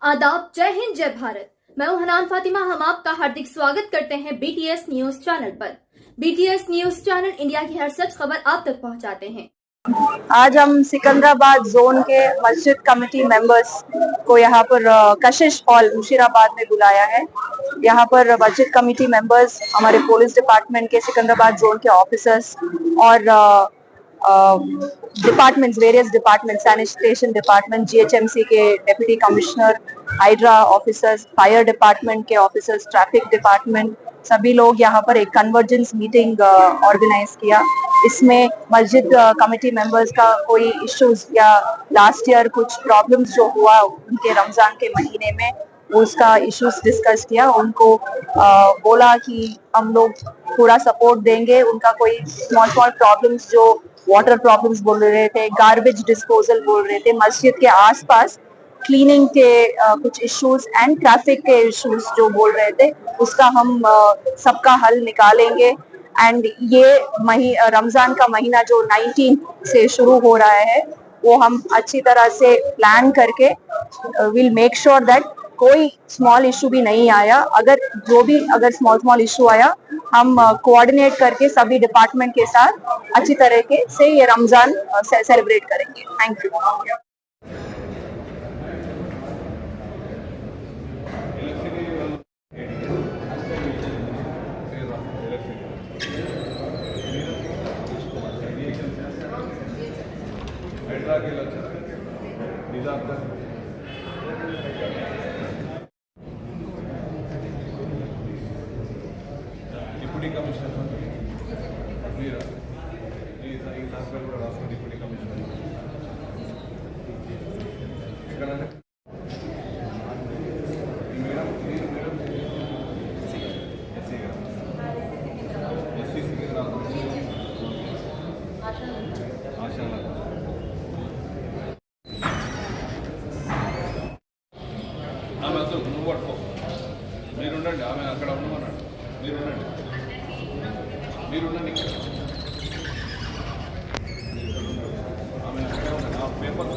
आदाब, जय हिंद, जय भारत। मैं हूं हनान फातिमा। हम आपका हार्दिक स्वागत करते हैं बीटीएस न्यूज चैनल पर। बीटीएस न्यूज चैनल इंडिया की हर सच खबर आप तक पहुंचाते हैं। आज हम सिकंदराबाद जोन के मस्जिद कमेटी मेंबर्स को यहाँ पर कशिश हॉल मुशीराबाद में बुलाया है। यहाँ पर मस्जिद कमेटी मेंबर्स, हमारे पुलिस डिपार्टमेंट के सिकंदराबाद जोन के ऑफिसर्स और departments, various department, sanitation department, GHMC के deputy commissioner, HYDRAA officers, fire department के ऑफिसर्स, ट्रैफिक डिपार्टमेंट, सभी लोग यहाँ पर एक कन्वर्जेंस मीटिंग ऑर्गेनाइज किया। इसमें मस्जिद कमेटी मेंबर्स का कोई इश्यूज या लास्ट ईयर कुछ प्रॉब्लम्स जो हुआ उनके रमजान के महीने में, उसका इश्यूज डिस्कस किया। उनको बोला कि हम लोग पूरा सपोर्ट देंगे। उनका कोई स्मॉल स्मॉल प्रॉब्लम्स, जो वाटर प्रॉब्लम्स बोल रहे थे, गार्बेज डिस्पोजल बोल रहे थे, मस्जिद के आसपास क्लीनिंग के कुछ इश्यूज एंड ट्रैफिक के इश्यूज जो बोल रहे थे, उसका हम सबका हल निकालेंगे। एंड ये रमजान का महीना जो 19 से शुरू हो रहा है, वो हम अच्छी तरह से प्लान करके विल मेक श्योर दैट कोई स्मॉल इशू भी नहीं आया। अगर स्मॉल इशू आया, हम कोऑर्डिनेट करके सभी डिपार्टमेंट के साथ अच्छी तरीके से ये रमजान सेलिब्रेट करेंगे। Thank you. Deputy commissioner deputy commissioner ఆమె అసలు నువ్వు పట్టుకో, మీరుండండి, ఆమె అక్కడ ఉండమన్నాడు, మీరుండండి ఆమె అక్కడ ఉండండి, ఆ పేపర్స్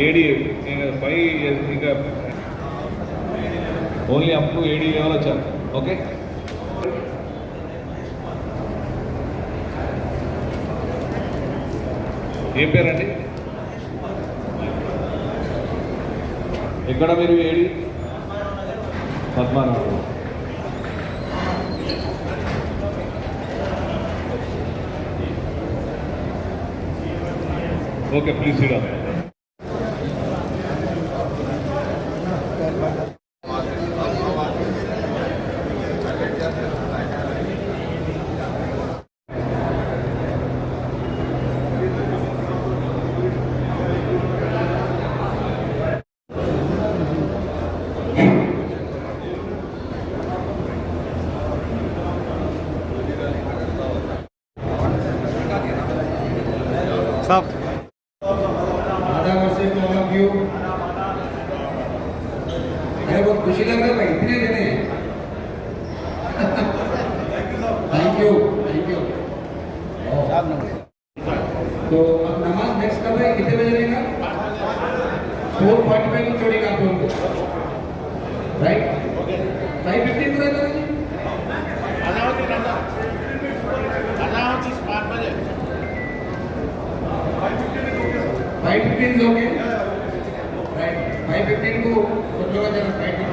ఏడీ ఇంకా పై ఇంకా only up to AD level వచ్చారు. ఓకే, ఏం పేరండి? ఎక్కడ మీరు AD? Padmanabham. Okay, please SIT down. Stop. मेरे बहुत खुशी लग रहा है भाई, इतने जने। Thank you. तो अब नमाज नेक्स्ट कब है, कितने बजे रहेगा? 4:45 को छोड़ेगा आप लोगों को, राइट? 5:15 को रहता है जी। अनाउंस 5 बजे 5:15 लोग हैं, राइट? 5:15 को सब लोग जरा साइड में,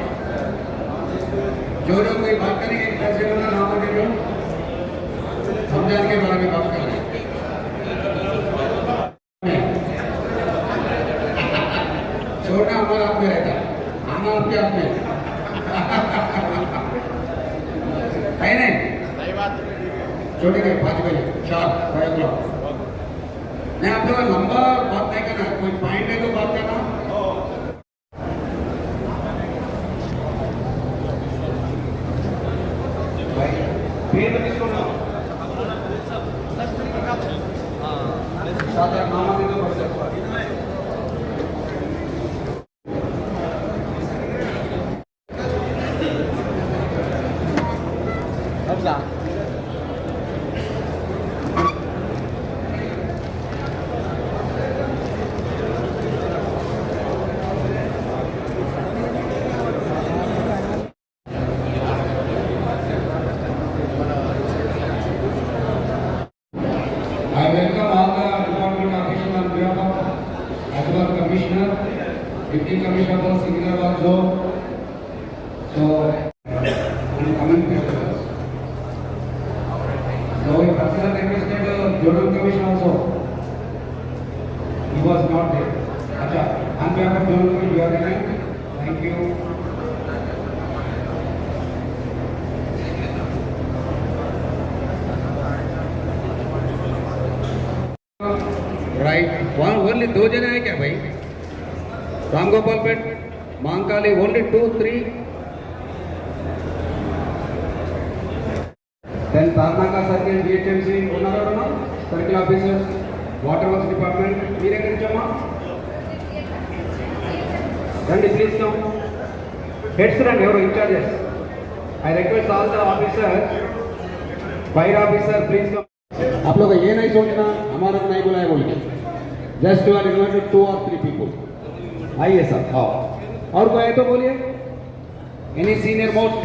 जो लोग कोई बात करेंगे कैसे करना नाम बोलेंगे, रमजान के बारे में बात करेंगे। छोटा हमारा आप में रहता, आना आपके आप में है नहीं? छोटे के 5 बजे 5 o'clock। मैं आप लोग लंबा बात नहीं करना, कोई पॉइंट है तो बात करना। मामा भी तो बढ़ सकता है। I welcome all the department officials on behalf of Hyderabad Commissioner, Deputy Commissioner of Secunderabad Zone. So, and coming visitors. So, we personally requested Journal Commission also. He was not there. Acha, on behalf of Journal Commission, you are there. Thank you. Right, वहाँ only 2 जने हैं क्या भाई? Ram Gopal Pet, Mahakali, only 2, 3। Then Tarnaka circle, GHMC, उन्नारा circle officers, water works department, मीरे करिचम्मा రండి please come. Heads రండి, ఎవరు incharges. I request all the officer, fire officer please come. आप लोग ये नहीं सोचना हमारा नहीं बुलाया बोल के, just you are invited 2 or 3 people. आइए सर, आओ. और कोई है तो बोलिए. एनी सीनियर मोस्ट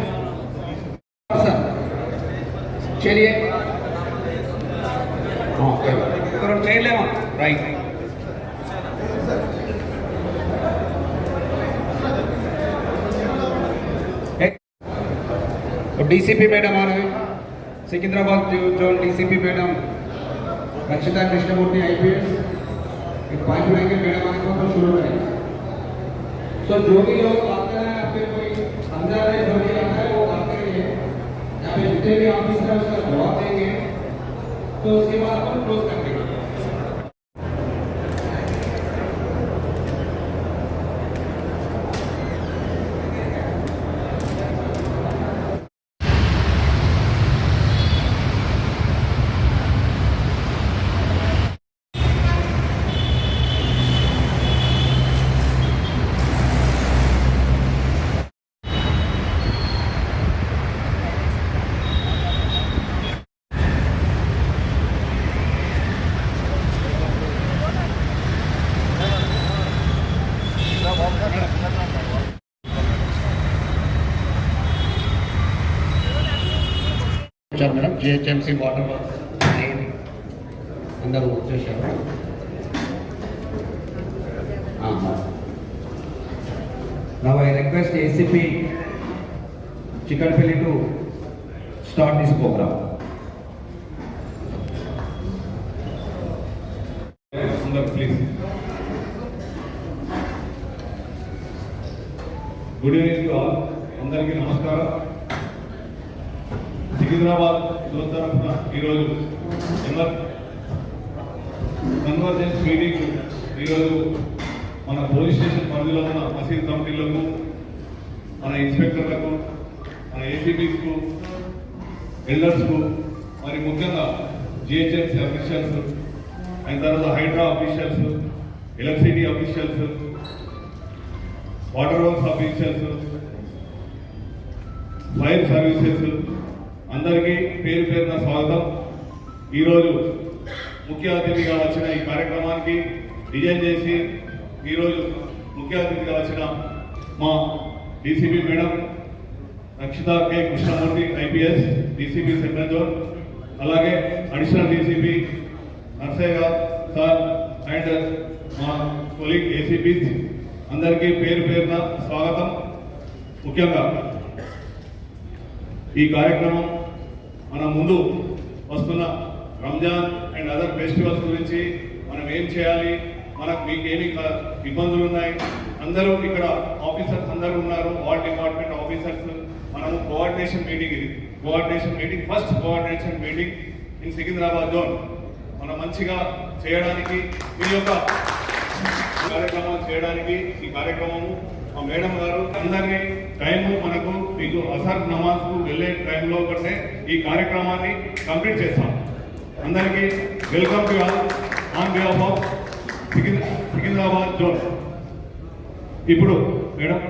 पर्सन, चलिए. हाँ करो, चेयर ले वहाँ, राइट. डीसीपी मैडम आ रहे हैं, सिकंदराबाद जोन डीसीपी मैडम रक्षिता कृष्णमूर्ति IPS. 5 मिनट के मैडम आने को शुरू करेंगे. तो जो भी लोग बात कर रहे हैं, आपके कोई अंदर है जो भी आता है वो बात करेंगे. यहाँ पे जितने भी ऑफिसर है उसका जवाब देंगे, तो उसके बाद अपन क्लोज कर देंगे. వచ్చారు మేడం. జిహెచ్ఎంసీ వాటర్ వర్క్స్ అందరూ వచ్చేసారు. Now I request ACP Chikadpalli to start this program. Please. Good evening to all. అందరికీ నమస్కారం. సికింద్రాబాద్ జోన్ తరఫున ఈరోజు కన్వర్జెన్స్ మీటింగ్ ఈరోజు మన పోలీస్ స్టేషన్ పరిధిలో ఉన్న మసీద్ కమిటీలకు, మన ఇన్స్పెక్టర్లకు, మన ఏసీపీస్కు, ఎల్డర్స్కు, మరి ముఖ్యంగా జిహెచ్ఎంసీ అఫీషియల్స్, అయిన తర్వాత HYDRAA officials, electricity officials, water works officials, fire services అందరికీ పేరు పేరున స్వాగతం. ఈరోజు ముఖ్య అతిథిగా వచ్చిన ఈ కార్యక్రమానికి డిజైన్ చేసి ఈరోజు ముఖ్య అతిథిగా వచ్చిన మా DCP madam Rakshita K Krishnamurthy IPS, DCP central zone, అలాగే additional DCP Narsaiah sir and మా కొలీగ్ ఏసీపీస్ అందరికీ పేరు పేరున స్వాగతం. ముఖ్యంగా ఈ కార్యక్రమం మన ముందు వస్తున్న రంజాన్ అండ్ అదర్ ఫెస్టివల్స్ గురించి మనం ఏం చేయాలి, మనకు మీకు ఏమి ఇబ్బందులు ఉన్నాయి, అందరూ ఇక్కడ ఆఫీసర్స్ అందరూ ఉన్నారు, ఆల్ డిపార్ట్మెంట్ ఆఫీసర్స్. మనము కోఆర్డినేషన్ మీటింగ్, ఇది coordination meeting, first coordination meeting in Secunderabad zone. మనం మంచిగా చేయడానికి మీ యొక్క కార్యక్రమాలు చేయడానికి ఈ కార్యక్రమము మా మేడం గారు అందరినీ టైము మనకు మీకు అసర్ నమాజ్కు వెళ్ళే టైంలో కంటే ఈ కార్యక్రమాన్ని కంప్లీట్ చేస్తాం. అందరికీ welcome to all on behalf of Secunderabad zone. ఇప్పుడు మేడం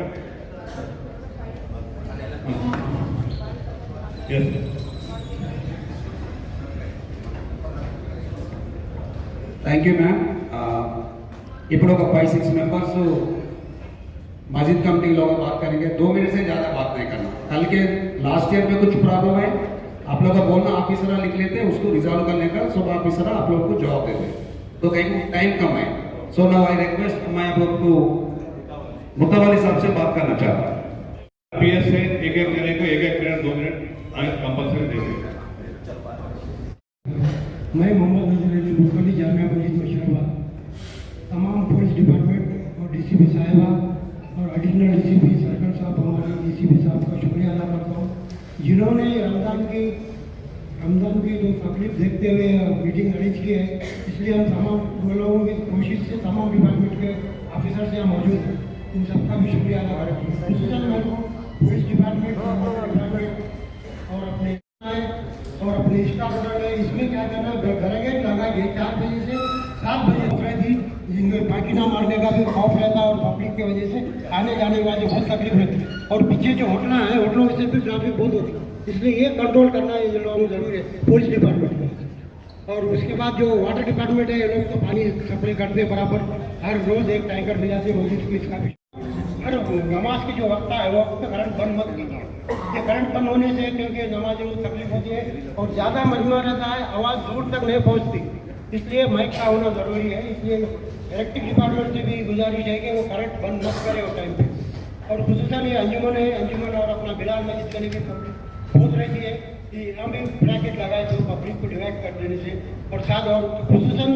థ్యాంక్ యూ మ్యామ్. ఇప్పుడు ఒక 5-6 मेंबर्स मस्जिद कमेटी लोग बात करेंगे. 2 मिनट से ज़्यादा बात नहीं करना. कल के लास्ट ईयर में कुछ प्रॉब्लम है, आप लोग का बोलना ऑफिसर लिख लेते, उसको रिजॉल्व करने का सब ऑफिसर आप लोग को जवाब देते, तो कहीं टाइम कम है. सो नाउ आई रिक्वेस्ट, मैं आप लोग को मुतवल्ली साहब से बात करना चाहता हूँ. पीएस से एक जने को 1 मिनट 2 मिनट कंपल्सरी देंगे. मैं मोहम्मद नजर अली मुतवल्ली जामिया मस्जिद मुशर्रफा तमाम पुलिस डिपार्टमेंट और डीसीपी साहिबा और एडिशनल डीसीपी सर्कल साहब, हमारे डीसीपी साहब का शुक्रिया अदा करता हूँ, जिन्होंने रमज़ान की जो तकलीफ देखते हुए मीटिंग अरेंज की है. इसलिए हम तमाम लोगों की कोशिश से तमाम डिपार्टमेंट के ऑफिसर यहाँ मौजूद हैं, इन सबका भी शुक्रिया अदा करता हूँ. खसूसन मेरे को पुलिस डिपार्टमेंट और अपने स्टाफ ने इसमें क्या करना, बैरिकेड लगा के 4 बजे से 7 बजे थी, जिनको पाकिना मारने का भी खौफ रहता है और पब्लिक की वजह से आने जाने वाले बहुत तकलीफ रहती है. और पीछे जो होटल है, होटलों से भी ट्रैफिक बहुत होती है, इसलिए ये कंट्रोल करना ये लोगों को जरूरी है पुलिस डिपार्टमेंट में. और उसके बाद जो वाटर डिपार्टमेंट है, ये लोग तो पानी सप्लाई करते हैं बराबर, हर रोज़ एक टैंकर मिलाते हैं मस्जिद को. इसका भी हर नमाज की जो वक्त है वो वक्त करंट बंद मत कीजिए. ये करंट बंद होने से क्योंकि नमाज में तकलीफ होती है और ज़्यादा मजमा रहता है, आवाज़ दूर तक नहीं पहुँचती, इसलिए माइक का होना ज़रूरी है. इसलिए इलेक्ट्रिक डिपार्टमेंट से भी गुजारिश है कि वो करंट बंद मत करे वो टाइम पे. और खुसूसन ये अंजुमन है, अंजुमन और अपना बिलाल मस्जिद करने की बहुत रहती है कि हम भी ब्रैकेट लगाए तो पब्लिक को डिवाइड कर देने से, और साथ और खुसूसन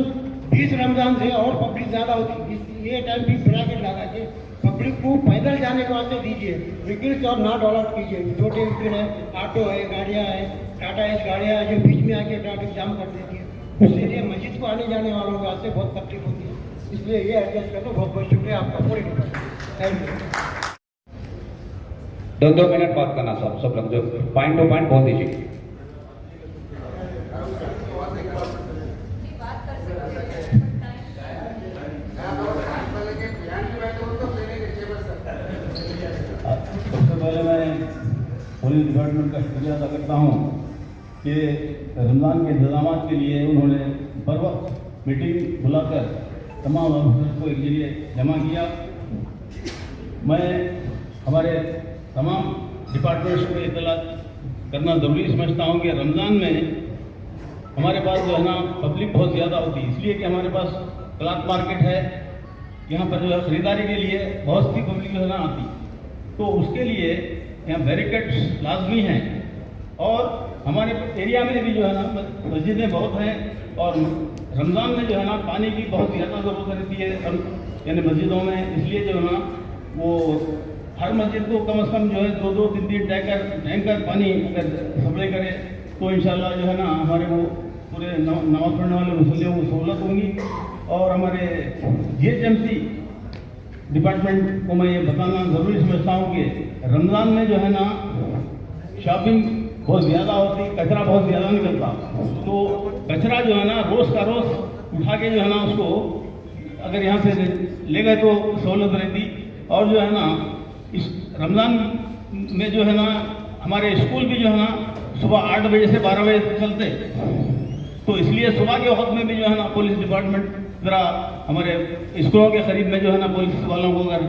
20 रमज़ान से और पब्लिक ज़्यादा होती है, ये टाइम भी ब्रैकेट लगा के पब्लिक को पैदल जाने के वास्ते दीजिए. व्हीकल्स और नॉट अलॉट कीजिए. छोटे व्हीकल है, ऑटो है, गाड़ियाँ हैं, टाटा एस गाड़ियाँ हैं जो बीच में आके ट्रैफिक जाम कर देती है, उसके लिए मस्जिद को आने जाने वालों के वास्ते बहुत तकलीफ होती है. इसलिए ये एडजस्ट कर दो. बहुत बहुत शुक्रिया आपका पूरी थैंक यू. 2 मिनट बात करना सब लोग, जो पॉइंट टू पॉइंट बोल दीजिए. सबसे पहले मैं पुलिस डिपार्टमेंट का शुक्रिया अदा करता हूँ कि रमज़ान के इंतजाम के लिए उन्होंने बर वक्त मीटिंग बुलाकर तमाम ऑफिसर्स को एक जरिए जमा किया. मैं हमारे तमाम डिपार्टमेंट्स को इतला करना ज़रूरी समझता हूँ कि रमज़ान में हमारे पास जो है ना पब्लिक बहुत ज़्यादा होती है, इसलिए कि हमारे पास क्लॉथ मार्केट है, यहाँ पर जो है ख़रीदारी के लिए बहुत सी पब्लिक जो है ना आती, तो उसके लिए यहाँ बैरिकेड्स लाजमी हैं। और हमारे एरिया में भी जो है ना मस्जिदें बहुत हैं, और रमज़ान में जो है ना पानी की बहुत ज़्यादा ज़रूरत रहती है यानी मस्जिदों में, इसलिए जो है ना वो हर मस्जिद को कम से कम जो है 2-3 टैंकर पानी अगर सप्लाई करे तो इंशाल्लाह जो है ना हमारे वो पूरे नमाज पढ़ने वाले मुसल्लियों को सहूलत होंगी। और हमारे GHMC डिपार्टमेंट को मैं ये बताना ज़रूरी समझता हूँ कि रमज़ान में जो है ना शॉपिंग बहुत ज़्यादा होती, कचरा बहुत ज़्यादा निकलता, तो कचरा जो है ना रोज़ का रोज़ उठा के जो है ना उसको अगर यहाँ से ले गए तो सहूलत रहती। और जो है ना इस रमज़ान में जो है ना हमारे स्कूल भी जो है ना सुबह 8 बजे से 12 बजे तक चलते, तो इसलिए सुबह के वक्त में भी जो है ना पुलिस डिपार्टमेंट ज़रा हमारे स्कूलों के करीब में जो है ना पुलिस वालों को अगर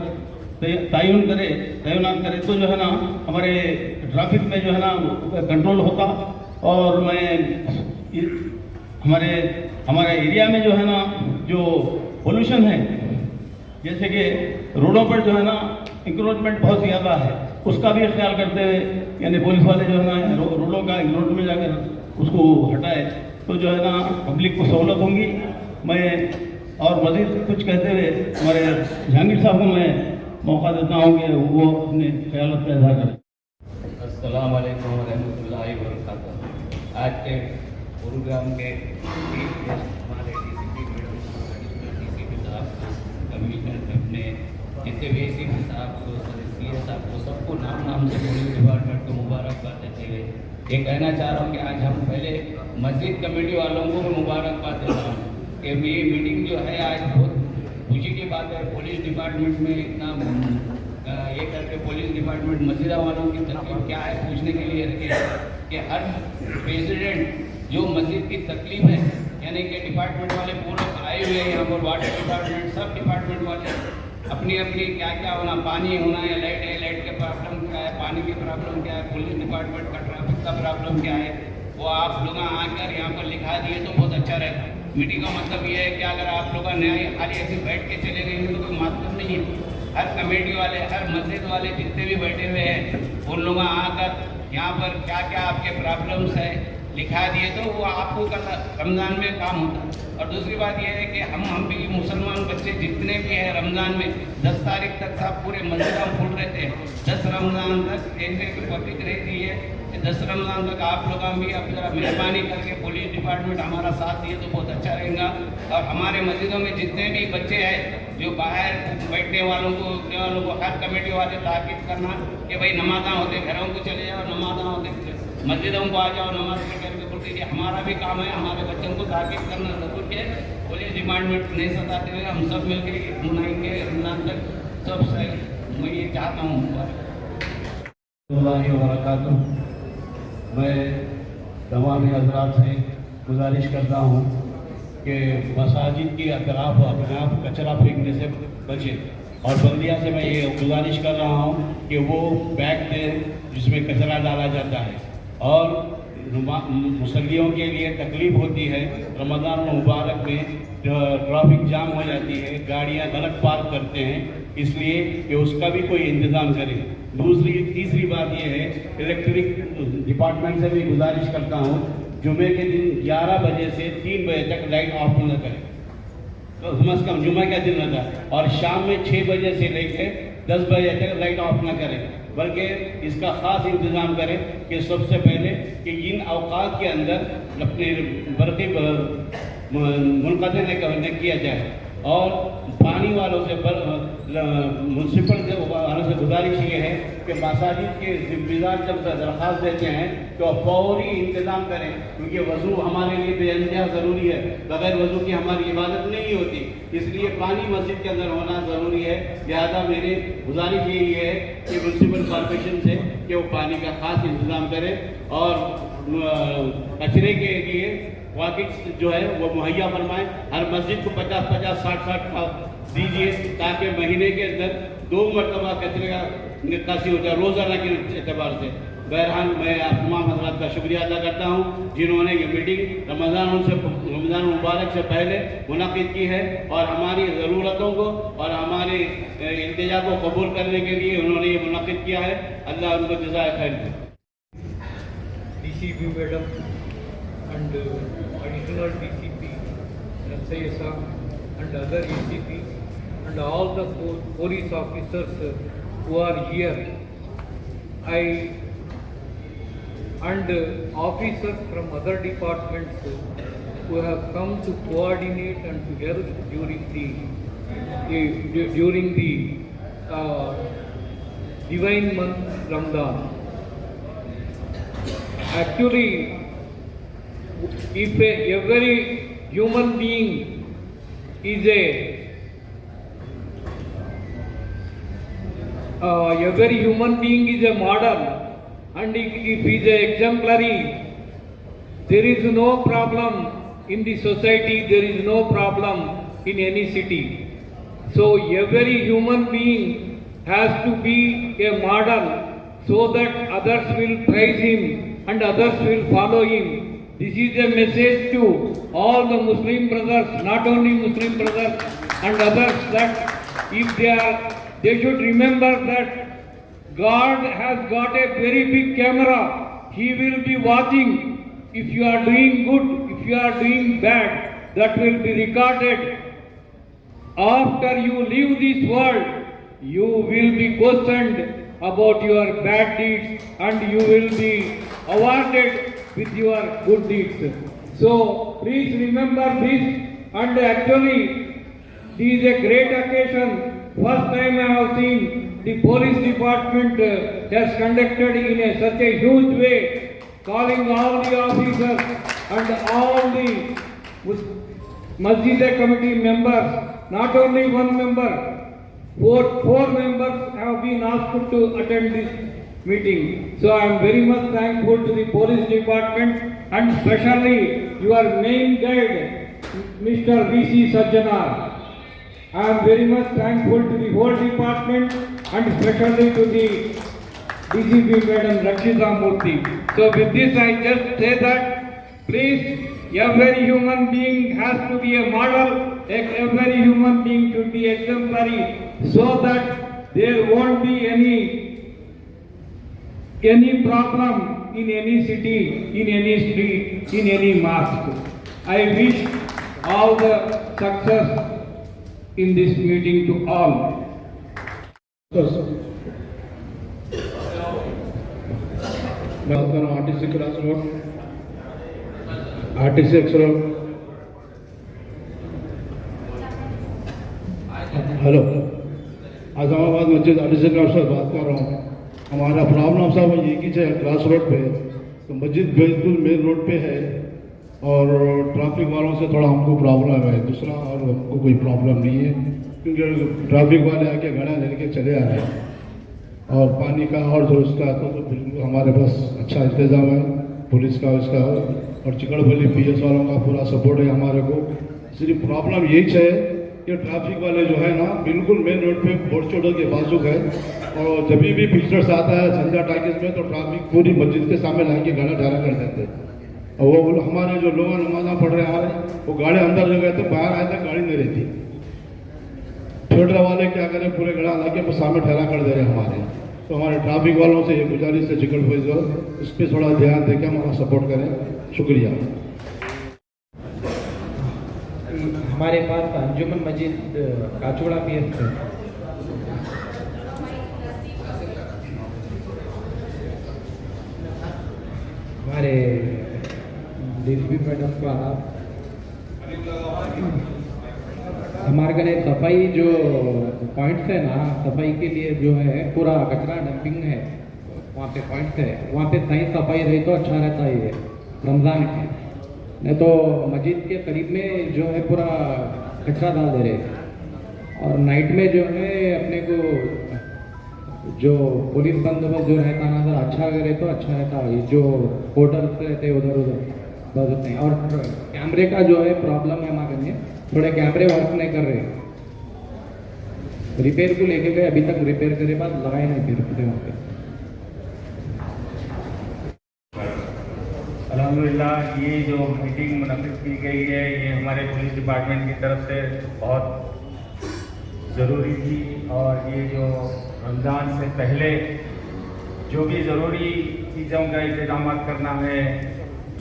तैनात करे तो जो है ना हमारे ट्रैफिक में जो है ना कंट्रोल होता। और मैं हमारे एरिया में जो है ना जो पोल्यूशन है, जैसे कि रोडों पर जो है ना इंक्रोचमेंट बहुत ज़्यादा है, उसका भी ख्याल करते हुए यानी पुलिस वाले जो है ना रोडों का रोड में जाकर उसको हटाए तो जो है ना पब्लिक को सहूलत होंगी। मैं और मज़ीद कुछ कहते हुए हमारे जहांगीर साहब को मैं मौका देता हूँ कि वो अपने ख्याल का इज़हार करें। अस्सलाम वालेकुम रहमतुल्लाहि व बरकातहू। आज के प्रोग्राम के हमारे DCP साहब, कमिश्नर अपने जितने भी ACP साहब को, CS साहब को, सबको नाम से पुलिस डिपार्टमेंट को मुबारकबाद देते हुए ये कहना चाह रहा हूँ कि आज हम पहले मस्जिद कमेटी वालों को मुबारकबाद देता हूँ कि ये मीटिंग जो है आज बहुत खुशी की बात है। पुलिस डिपार्टमेंट में इतना ये करके पुलिस डिपार्टमेंट मस्जिदा वालों की तकलीफ क्या है पूछने के लिए रखे कि हर प्रेसिडेंट जो मस्जिद की तकलीफ है यानी कि डिपार्टमेंट वाले पूरे आए हुए हैं यहाँ पर, वाटर डिपार्टमेंट सब डिपार्टमेंट वाले अपनी क्या क्या होना, पानी होना या लाइट है, लाइट के प्रॉब्लम क्या है, पानी की प्रॉब्लम क्या है, पुलिस डिपार्टमेंट का ट्रैफिक का प्रॉब्लम क्या है, वो आप लोग आकर यहाँ पर लिखा दिए तो बहुत अच्छा रहता। मीटिंग का मतलब ये है कि अगर आप लोग न्याय खाली ऐसे बैठ के चले गए तो कोई मतलब नहीं है। हर कमेटी वाले, हर मस्जिद वाले जितने भी बैठे हुए हैं उन लोग आकर यहाँ पर क्या क्या आपके प्रॉब्लम्स है लिखा दिए तो वो आपको कल रमज़ान में काम होता है। और दूसरी बात यह है कि हम भी मुसलमान बच्चे जितने भी हैं रमज़ान में 10 तारीख तक सब पूरे मस्जिद हम फुल रहते हैं। 10 रमज़ान तक ऐसे की पब्लिक रहती है कि 10 रमज़ान तक आप लोग भी अब जरा मेहरबानी करके पुलिस डिपार्टमेंट हमारा साथ दिए तो बहुत अच्छा रहेगा। और हमारे मस्जिदों में जितने भी बच्चे हैं जो बाहर बैठने वालों को हर कमेटी वाले ताकीद करना कि भाई नमाज़ा होते घरों को चले जाओ, नमाज़ा होते मस्जिदों को आ जाओ, नमाज करके बोलते कि हमारा भी काम है, हमारे बच्चों को ताकीद करना ज़रूरी है। पुलिस डिपार्टमेंट नहीं सताते हुए हम सब मिलकर मनाएंगे रमज़ान तक। सब से मैं ये चाहता हूँ। मैं तमाम हज़रात से गुजारिश करता हूँ कि मसाजिद की अतराफ अपने आप कचरा फेंकने से बचें। और बल्दिया से मैं ये गुजारिश कर रहा हूँ कि वो बैग दें जिसमें कचरा डाला जाता है। और मुसल्लियों के लिए तकलीफ़ होती है रमज़ान मुबारक में, ट्रैफिक जाम हो जाती है, गाड़ियाँ गलत पार्क करते हैं, इसलिए कि उसका भी कोई इंतज़ाम करें। तीसरी बात यह है, इलेक्ट्रिक डिपार्टमेंट से भी गुजारिश करता हूँ जुमे के दिन 11 बजे से 3 बजे तक लाइट ऑफ न करें, तो कम से कम जुमे का दिन रहता है। और शाम में 6 बजे से लेकर 10 बजे तक लाइट ऑफ न करें, बल्कि इसका ख़ास इंतज़ाम करें कि सबसे पहले कि इन अवकात के अंदर अपने बरक़ी मुनक़ते किया जाए। और पानी वालों से म्यूनसिपल वालों से गुजारिश ये है कि मसाजिद के ज़िम्मेदार जब दरख्वास्त देते हैं तो फौरी इंतज़ाम करें, क्योंकि वज़ू हमारे लिए बेइंतहा ज़रूरी है। बगैर वज़ू की हमारी इबादत नहीं होती, इसलिए पानी मस्जिद के अंदर होना ज़रूरी है। लिहाजा मेरी गुजारिश यही है कि म्यूनसिपल कॉर्पोरेशन से कि वो पानी का ख़ास इंतज़ाम करें और कचरे के लिए वाकिट्स जो है वो मुहैया फरमाएँ। हर मस्जिद को 50-50, 60-60 दीजिए ताकि महीने के अंदर 2 मरतबा कचरे का निकासी हो जाए रोज़ाना के एतबार से। बहरहाल मैं आप तमाम हजरात का शुक्रिया अदा करता हूँ जिन्होंने ये मीटिंग रमज़ान मुबारक से पहले मुनक़िद की है और हमारी ज़रूरतों को और हमारे इल्तिजा को कबूल करने के लिए उन्होंने ये मुनक़िद किया है। अल्लाह उनको जज़ाए खैर दे। DCP madam and additional DCP, SISA and other ACPs and all the police officers who are here. And officers from other departments who have come to coordinate and to help during the divine month Ramadan. Actually, if every human being is a model, and if he is exemplary, there is no problem in the society, there is no problem in any city. So every human being has to be a model so that others will praise him and others will follow him. This is a message to all the Muslim brothers, not only Muslim brothers and others, that if they should remember that God has got a very big camera. He will be watching. If you are doing good, if you are doing bad, that will be recorded. After you leave this world, you will be questioned about your bad deeds and you will be awarded with your good deeds. So please remember this, and actually this is a great occasion. First time I have seen the police department has conducted in such a huge way, calling all the officers and all the Masjid committee members, not only one member, four members have been asked to attend this meeting. So I am very much thankful to the police department and especially your main guide, Mr. V.C. Sajjanar. I am very much thankful to the whole department and especially to the DCP Madam Rakshita Murthy. So with this I just say that please, every human being has to be a model, every human being should be exemplary so that there won't be any problem in any city, in any street, in any mosque. I wish all the success in this meeting to all. मैं बात कर रहा हूँ RTC class road, RTC x road. Hello, Azamabad मस्जिद RTC class से बात कर रहा हूँ। हमारा प्रॉब्लम साहब ये कि क्लास रोड पे तो मस्जिद बिल्कुल मेन रोड पे है और ट्रैफिक वालों से थोड़ा हमको प्रॉब्लम है। दूसरा और हमको कोई प्रॉब्लम नहीं है क्योंकि ट्रैफिक वाले आके गाड़ा लेके चले आ रहे हैं और पानी का और जो उसका तो बिल्कुल हमारे पास अच्छा इंतज़ाम है, पुलिस का उसका और चिकड़बली PS वालों का पूरा सपोर्ट है हमारे को। सिर्फ प्रॉब्लम यही है कि ट्रैफिक वाले जो है ना बिल्कुल मेन रोड पे बोर्ड चोड़ो के बाजू है और जब भी विजिटर्स आता है संध्या टाइगिस में तो ट्रैफिक पूरी मस्जिद के सामने ला के गाना ढाला कर देते हैं और वो हमारे जो लोग नमाजा पढ़ रहे आ रहे वो गाड़ी अंदर जो गए तो बाहर आए तक गाड़ी नहीं रहती। थिएटर वाले क्या करें, पूरे गड़ा ला के सामने ठहरा कर दे रहे हमारे। तो हमारे ट्रैफिक वालों से ये गुजारिश है चिकन भाई जो इस पर थोड़ा ध्यान देकर हमारा सपोर्ट करें। शुक्रिया। हमारे पास अंजुमन मस्जिद काचोड़ा PS है। हमारे DCP मैडम का हमारे कने सफाई जो पॉइंट्स है ना, सफाई के लिए जो है पूरा कचरा डंपिंग है, वहाँ पे पॉइंट्स है, वहाँ पे सही सफाई रही तो अच्छा रहता है ये रमज़ान में। नहीं तो मस्जिद के करीब में जो है पूरा कचरा डाल दे रहे और नाइट में जो है अपने को जो पुलिस बंदोबस्त जो रहता ना अगर अच्छा करे तो अच्छा रहता है। जो होटल्स रहते उधर बस नहीं। और कैमरे का जो है प्रॉब्लम है हमारे में, थोड़े कैमरे वर्क नहीं कर रहे। रिपेयर को लेके गए, अभी तक रिपेयर करे बाद लगाए नहीं फिर वहाँ पे। अल्हम्दुलिल्लाह ये जो मीटिंग मुनक़िद की गई है ये हमारे पुलिस डिपार्टमेंट की तरफ से बहुत ज़रूरी थी। और ये जो रमज़ान से पहले जो भी ज़रूरी चीज़ों का इंतजाम करना है,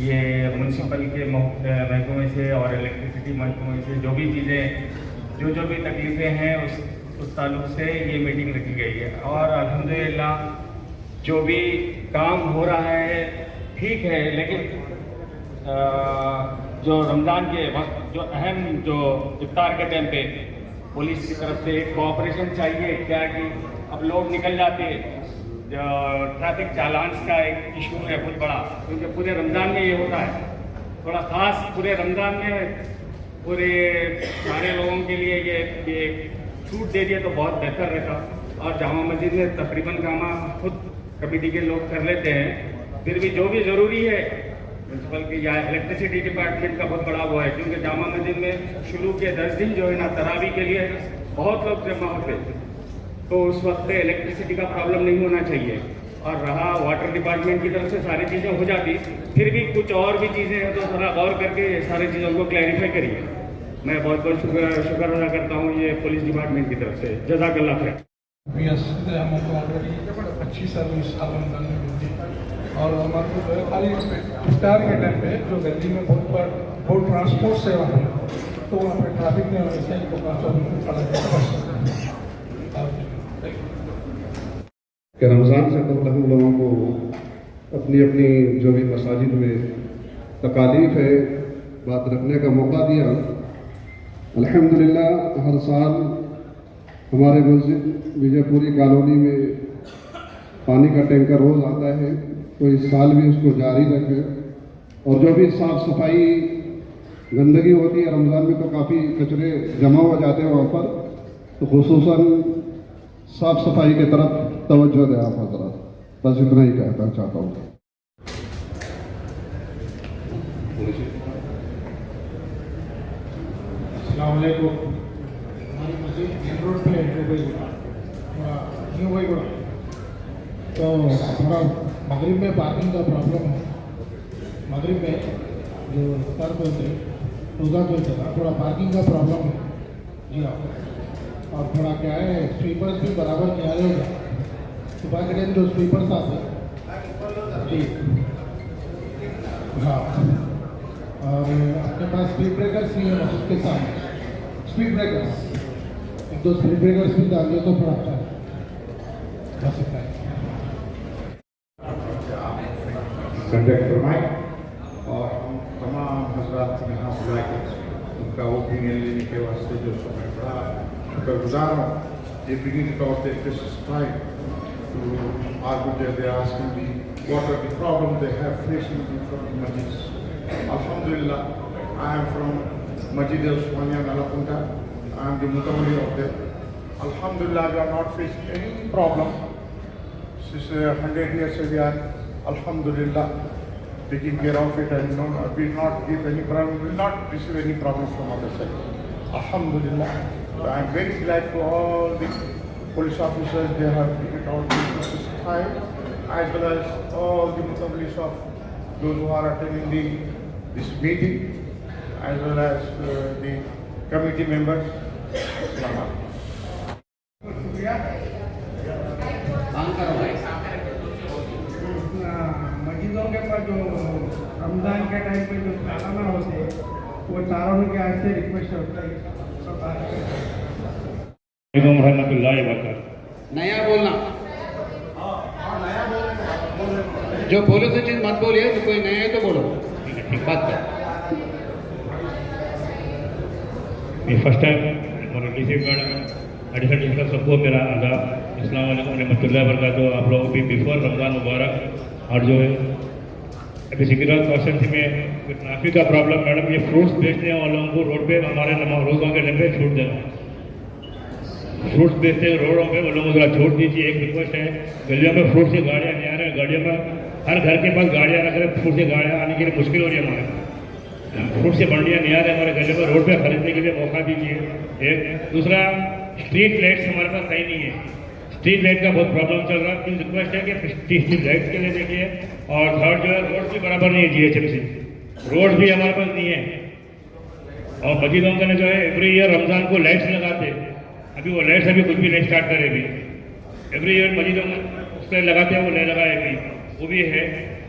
ये म्यूनसिपल के महकमे से और इलेक्ट्रिसिटी महकमे से जो भी चीज़ें जो भी तकलीफ़ें हैं उस ताल्लुक से ये मीटिंग रखी गई है। और अल्हम्दुलिल्लाह जो भी काम हो रहा है ठीक है, लेकिन जो रमज़ान के वक्त जो अहम जो इफ्तार के टाइम पे पुलिस की तरफ से एक कोऑपरेशन चाहिए। क्या कि अब लोग निकल जाते हैं, ट्रैफिक चालान्स का एक इशू है बहुत बड़ा, क्योंकि पूरे रमज़ान में ये होता है। थोड़ा ख़ास पूरे रमज़ान में पूरे सारे लोगों के लिए ये छूट दे दिए तो बहुत बेहतर रहता। और जामा मस्जिद में तकरीबन काम खुद कमेटी के लोग कर लेते हैं, फिर भी जो भी ज़रूरी है म्यूनसिपल की या इलेक्ट्रिसिटी डिपार्टमेंट का बहुत बड़ा वो है, क्योंकि जामा मस्जिद में शुरू के 10 दिन जो है ना तरावी के लिए बहुत लोग जमा होते, तो उस वक्त इलेक्ट्रिसिटी का प्रॉब्लम नहीं होना चाहिए। और रहा वाटर डिपार्टमेंट की तरफ से सारी चीज़ें हो जाती, फिर भी कुछ और भी चीज़ें हैं तो थोड़ा गौर करके सारी चीज़ों को क्लैरिफाई करिए। मैं बहुत बहुत शुक्र अदा करता हूँ ये पुलिस डिपार्टमेंट की तरफ से। जज़ाकल्लाह खैर। हमको ऑलरेडी अच्छी सर्विस रमज़ान में मिलती है। और हमारे खाली इफ्तार के टाइम पे जो दिल्ली में बहुत ट्रांसपोर्ट सेवा है, तो वहाँ पे ट्रैफिक में वैसे ही कि रमज़ान से कबल हम लोगों को अपनी अपनी जो भी मसाजिद में तकालीफ है बात रखने का मौका दिया। अल्हम्दुलिल्लाह हर साल हमारे मस्जिद विजयपुरी कॉलोनी में पानी का टैंकर रोज़ आता है, तो इस साल भी उसको जारी रखें। और जो भी साफ़ सफाई गंदगी होती है रमज़ान में, तो काफ़ी कचरे जमा हो जाते हैं वहाँ पर, तो खुसूसन साफ़ सफाई की तरफ तवज्जो दें आप हज़रात। बस इतना ही कहना चाहता हूँ। अस्सलाम वालेकुम। हमारी मस्जिद मेन रोड पे न्यू भाई गुड़ा, तो थोड़ा मगरिब में पार्किंग का प्रॉब्लम है। मगरिब में जो इफ्तार चलते रोज़ा चलते था, थोड़ा पार्किंग का प्रॉब्लम है जी हाँ। और थोड़ा क्या है, स्वीपर्स भी बराबर किया जाएगा। सुबह के टाइम जो स्वीपर्स आते जी हाँ, और अपने पास स्पीड ब्रेकर्स नहीं है मस्जिद के सामने। स्पीड ब्रेकर्स एक दो स्पीड ब्रेकर्स भी डाल दिए तो थोड़ा अच्छा हो सकता है। कंडक्ट फरमाए और हम तमाम हजरात को यहाँ बुला के उनका ओपिनियन लेने के वास्ते जो समय बड़ा शुक्रगुजार हूँ। ये beginning of the Christmas time to argue that they are asking me what are the problems they have facing in front of Masjid. Alhamdulillah, I am from Masjid al-Usmania Nalapunta. I am the Mutawalli of them. Alhamdulillah, we are not facing any problem. Since 100 years we are, Alhamdulillah, taking care of it and we will not give any problem, we will not receive any problem from other side. Alhamdulillah. So I am very glad to all the police officers, they have taken all the time, as well as all the mutawallis of those who are attending this meeting, as well as the committee members. मस्जिदों के पास जो रमज़ान के time पे जो सालाना होते हैं, वो चारों के आज से रिक्वेस्ट होता है। नया बोलना, जो बोलो तो चीज मत बोलिए, तो कोई नया है तो बोलो बात कर। फर्स्ट टाइम एडिशनल डिस्कस सबको मेरा आदाब, अस्सलाम वालेकुम रहमतुल्लाहि व बरकातहू। आप लोगों को भी बिफोर रमज़ान मुबारक। और जो है अभी सिकिरा क्वेश्चन में ट्रैफिक का प्रॉब्लम, मैडम ये फ्रूट्स बेचने वालों को रोड पे हमारे रोज़ों के लंबे छूट देना, फ्रूट्स बेचते हैं रोडों पे, वो लोगों को छूट दीजिए। एक रिक्वेस्ट है, गलियों में फ्रूट से गाड़ियाँ नहीं आ रही, गाड़ियों में हर घर के पास गाड़ियाँ रख रहे, फ्रूट से गाड़ियाँ आने के लिए मुश्किल हो रही है। हमारे फ्रूट से मंडियाँ नहीं आ रही हमारे गलियों में, रोड पे खरीदने के लिए मौका दीजिए। एक दूसरा, स्ट्रीट लाइट्स हमारे पास सही नहीं है। स्ट्रीट लाइट का बहुत प्रॉब्लम चल रहा है। प्लीज रिक्वेस्ट है कि स्ट्रीट लाइट के लिए देखिए। और थर्ड जो है रोड भी बराबर नहीं है, GHMC रोड भी हमारे पास नहीं है। और मस्जिद अंकल ने जो है एवरी ईयर रमजान को लाइट्स लगाते, अभी वो लाइट्स अभी कुछ भी नहीं स्टार्ट करे अभी। एवरी ईयर मस्जिद अंकल उससे लगाते हैं, वो नहीं लगाए अभी, वो भी है।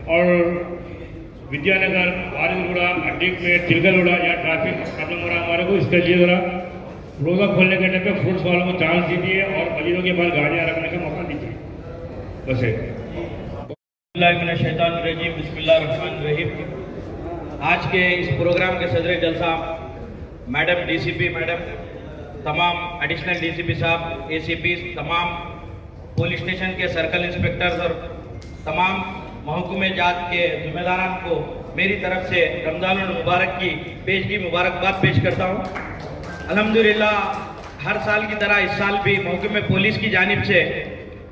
और विद्यानगर, वारिसगुड़ा, अड्डिक में चिलगलगुड़ा या ट्रैफिक प्रॉब्लम हो रहा है हमारे को। इसके लिए जरा रोज़ा खोलने के टाइम पे फ्रूट्स वालों को चांस दीजिए और मस्जिदों के पास गाड़ियाँ रखने का मौका दीजिए। बस बिस्मिल्लाहिर्रहमानिर्रहीम। आज के इस प्रोग्राम के सदर जलसा मैडम DCP मैडम, तमाम एडिशनल DCP साहब, ACP, तमाम पुलिस स्टेशन के सर्कल इंस्पेक्टर्स और तमाम महकमे जात के जिम्मेदारान को मेरी तरफ से रमज़ान मुबारक की पेशगी मुबारकबाद पेश करता हूँ। अल्हम्दुलिल्लाह हर साल की तरह इस साल भी महकमे पुलिस की जानिब से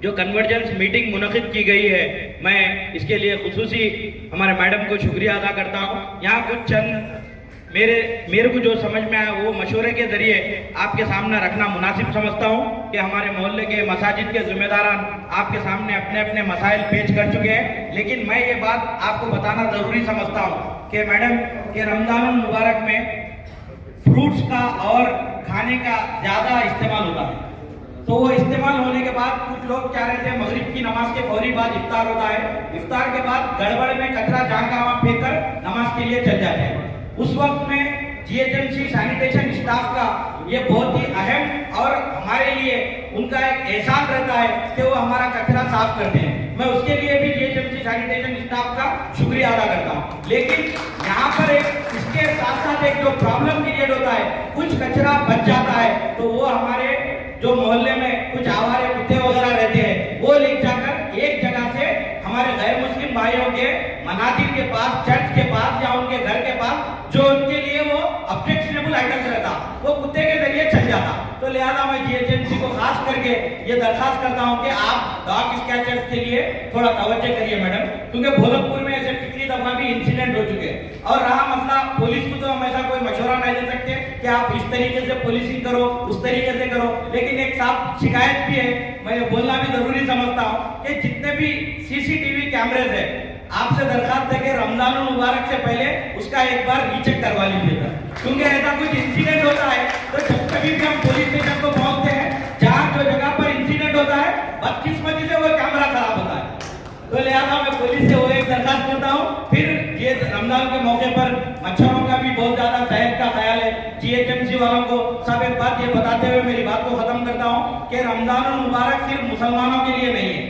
जो कन्वर्जेंस मीटिंग मुनक़िद की गई है, मैं इसके लिए खुसूसी हमारे मैडम को शुक्रिया अदा करता हूँ। यहाँ कुछ चंद मेरे को जो समझ में आया वो मशवरे के जरिए आपके सामने रखना मुनासिब समझता हूँ कि हमारे मोहल्ले के मसाजिद के जिम्मेदारान आपके सामने अपने अपने मसाइल पेश कर चुके हैं। लेकिन मैं ये बात आपको बताना ज़रूरी समझता हूँ कि मैडम के रमज़ान मुबारक में फ्रूट्स का और खाने का ज़्यादा इस्तेमाल होता है। तो वो इस्तेमाल होने के बाद कुछ लोग क्या रहते हैं, मगरिब की नमाज के फौरी बाद इफ्तार होता है, इफ्तार के बाद गड़बड़ में कचरा जहाँ का वहाँ फेंक कर नमाज के लिए चल जाते हैं। उस वक्त में GHMC सैनिटेशन स्टाफ का ये बहुत ही अहम और हमारे लिए उनका एक एहसान रहता है कि वो हमारा कचरा साफ करते हैं। मैं उसके लिए भी GHMC सैनिटेशन स्टाफ का शुक्रिया अदा करता हूँ। लेकिन यहाँ पर इसके साथ साथ एक जो प्रॉब्लम क्रिएट होता है, कुछ कचरा बच जाता है तो वो हमारे जो मोहल्ले में कुछ आवारे कुत्ते वगैरह रहते हैं, वो ले जाकर एक जगह से हमारे गैर मुस्लिम भाइयों के मनाजिर के पास, चर्च के पास या उनके घर के पास जो उनके लिए वो ऑब्जेक्शनेबल आइटम रहता, वो कुत्ते के जरिए चल जाता। तो लिहाजा मैं GHMC को खास करके ये दरखास्त करता हूँ कि आप डॉग स्कैचर्स के लिए थोड़ा तवज्जो करिए मैडम, क्योंकि भोलकपुर में ऐसे कितनी दफा भी इंसिडेंट हो चुके हैं। और रहा मसला पुलिस को, तो हम ऐसा कोई मशवरा नहीं दे सकते कि आप इस तरीके से पुलिसिंग करो, उस तरीके से करो। लेकिन एक साफ शिकायत भी है, मैं ये बोलना भी जरूरी समझता हूँ कि जितने भी CCTV कैमरेज है, आपसे दरखास्त है कि रमजान मुबारक से पहले उसका एक बार रीचेक करवा लीजिएगा, क्योंकि ऐसा कुछ इंसिडेंट होता है तो जब कभी भी हम पुलिस स्टेशन को पहुंचते हैं, जहां जो जगह पर इंसिडेंट होता है, बदकिस्मती से वो कैमरा खराब होता है। तो लिहाजा मैं पुलिस से वो एक दरखास्त करता हूँ। फिर ये रमजान के मौके पर मच्छरों का भी बहुत ज्यादा सेहत का ख्याल है। GHMC वालों को सब एक बात ये बताते हुए मेरी बात को खत्म करता हूँ कि रमजान मुबारक सिर्फ मुसलमानों के लिए नहीं है,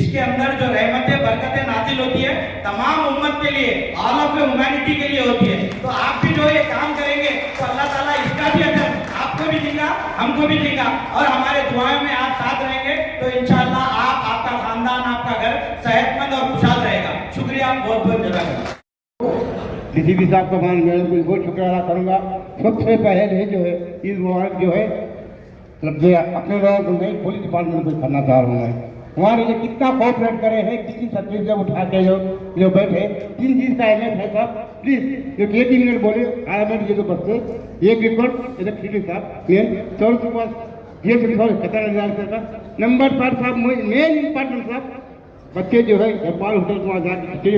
इसके अंदर जो रहमतें बरकतें नाजिल होती है तमाम उम्मत के लिए, ऑल ऑफ ह्यूमैनिटी के लिए होती है। तो आप भी जो ये काम करेंगे तो अल्लाह ताला इसका भी अजर आपको भी देगा, हमको भी देगा, और हमारे दुआओं में आप साथ रहेंगे तो इंशाअल्लाह आप, आपका खानदान, आपका घर सेहतमंद और खुशहाल रहेगा। शुक्रिया, बहुत बहुत जज़ाकल्लाह। DCP साहब का मैं बहुत शुक्रिया अदा करूँगा। सबसे पहले जो है ईद मुबारक जो है अपने लोगों को नहीं, पुलिस डिपार्टमेंट को करना चाह रहा हूँ मैं। हमारे लिए कितना कोऑपरेट करे हैं, कितनी तकलीफ से उठा के जो बैठे, 3 चीज का एलेंट है साहब। प्लीज जो 3 मिनट बोले 8 मिनट ये तो बच्चे एक रिकॉर्ड इलेक्ट्रिसिटी साहब मेन 100 के पास ये 17,000 का नंबर पर साहब मेन इंपॉर्टेंट साहब बच्चे जो है नेपाल होटल को आजाद खाते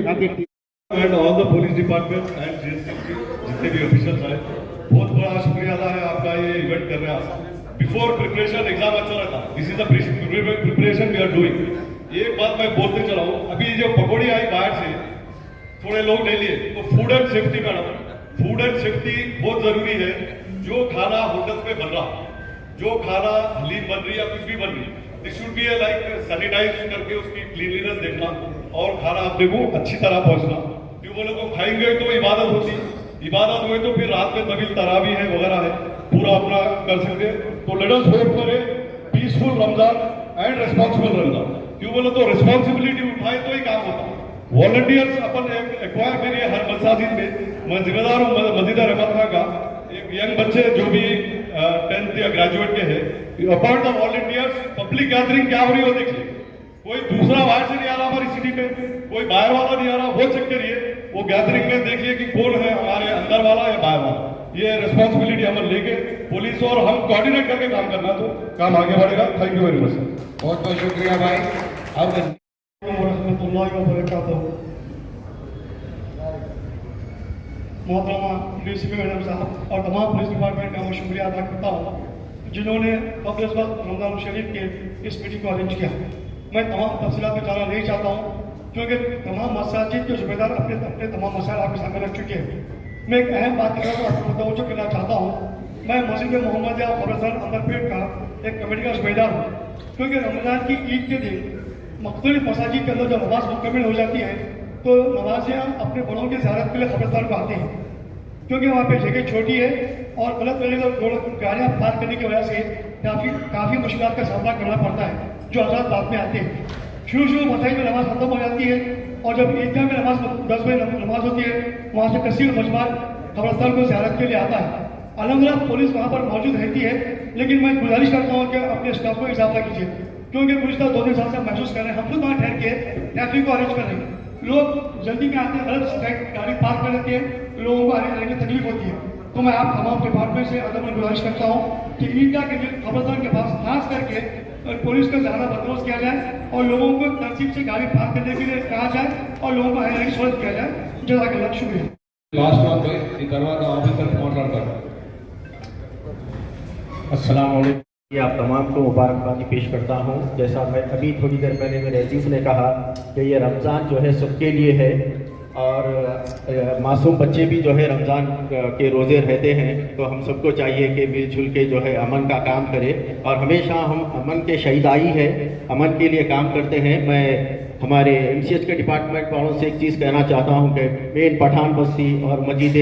and all the police department and GHMC जितने भी ऑफिसर्स हैं, बहुत बड़ा शुक्रिया अदा है आपका ये इवेंट कर रहे हैं। बिफोर प्रिपरेशन एग्जाम अच्छा रहता, this is the preparation we are doing. एक बात मैं बोलते चला हूँ, अभी जो पकौड़ी आई बाहर से थोड़े लोग नहीं लिए, तो food and safety madam, food and safety बहुत जरूरी है। जो खाना होटल में बन रहा, जो खाना हलीम बन रही या कुछ भी बन रही, this should be like sanitize करके उसकी क्लीनलीनेस देखना और खाना अपने को अच्छी तरह पहुंचना। ट्यूबवेलों को खाएंगे तो इबादत होती, इबादत हुए तो फिर रात में तभी तरावी है वगैरह है, पूरा अपना कर सकते। तो let us hope for a peaceful Ramzan and responsible Ramzan. Tubewell तो रिस्पॉन्सिबिलिटी उठाए तो ही काम होता। वॉलंटियर्स अपन एक्वायर करिए हर मसाजिद में। मैं जिम्मेदार हूँ मस्जिद रहमत खां का, एक यंग बच्चे जो भी 10th या ग्रेजुएट के हैं, apart the volunteers public gathering क्या हो रही हो देखिए। कोई दूसरा बाहर से नहीं आ रहा हमारी सिटी में, कोई बाहर वाला नहीं आ रहा, वो चेक करिए, वो गैदरिंग में देखिए कि कौन है हमारे अंदर वाला या बाहर वाला। ये रिस्पॉन्सिबिलिटी हम लेके पुलिस और हम कोऑर्डिनेट करके काम करना, तो काम आगे बढ़ेगा। Thank you very much sir. बहुत बहुत शुक्रिया भाई। अब मोहतरमा डीसीपी मैडम साहब और तमाम पुलिस डिपार्टमेंट का मैं शुक्रिया अदा करता हूँ जिन्होंने कबल इस वक्त रमजान शरीफ के इस मीटिंग को अरेंज किया। मैं तमाम तफसीलात में जाना नहीं चाहता हूँ क्योंकि तमाम मसाजिद के ज़िम्मेदार अपने अपने तमाम मसाइल आपके सामने रख चुके हैं। मैं एक अहम बात तवज्जो करना चाहता हूँ। मैं मस्जिद मोहम्मदिया खबरदार अंबरपेट का एक कमेटी का ज़िम्मेदार हूँ क्योंकि रमज़ान की ईद के दिन मुख्तलिफ मसाजिद के अंदर जब नमाज मुकम्मल हो जाती है तो नमाजियाँ अपने बड़ों की ज़ियारत के लिए खबरदार को आते हैं क्योंकि वहाँ पे जगह छोटी है और गलत तरीके से गाड़ियाँ पार्क करने की वजह से काफ़ी मुश्किल का सामना करना पड़ता है जो आज़ाद बाद में आते हैं। शुरू मसाजिद में नमाज खत्म हो जाती है और जब ईदगाह में नमाज 10 बजे नमाज होती है वहाँ से कसीर मजमा खबरदार को ज़ियारत के लिए आता है। अलहमदिल्ला पुलिस वहाँ पर मौजूद रहती है, लेकिन मैं गुजारिश करता हूँ कि अपने स्टाफ को इजाफा कीजिए क्योंकि गुज़श्ता 2 साल से महसूस कर रहे हैं। हम खुद वहाँ ठहर के ट्रैफिक को अरेंज कर रहे हैं। लोग जल्दी में आते हैं, गलत गाड़ी पार्क कर लेते हैं, लोगों को आने जाने की तकलीफ होती है। तो मैं आप तमाम डिपार्टमेंट से अदब में गुजारिश करता हूँ कि ईदगाह के दिन खबरदार के पास खास करके पुलिस का ज़्यादा बंदोबस्त किया जाए और लोगों को तरतीब से गाड़ी पार्क करने के लिए कहा जाए और लोगों को आने जाने की सहूलत किया जाए। जज़ाकल्लाह, शुक्रिया। లాస్ట్ వన్ ఈ తర్వాత ఆఫీసర్ మాట్లాడతారు। अस्सलाम वालेकुम। आप तमाम को मुबारकबादी पेश करता हूँ। जैसा मैं अभी थोड़ी देर पहले मेरे अजीज़ ने कहा कि ये रमज़ान जो है सबके लिए है और मासूम बच्चे भी जो है रमज़ान के रोज़े रहते हैं, तो हम सबको चाहिए कि मिलजुल के जो है अमन का काम करें और हमेशा हम अमन के शहीदाई है, अमन के लिए काम करते हैं। मैं हमारे MCH के डिपार्टमेंट वालों से एक चीज़ कहना चाहता हूँ कि मेन पठान बस्ती और मस्जिद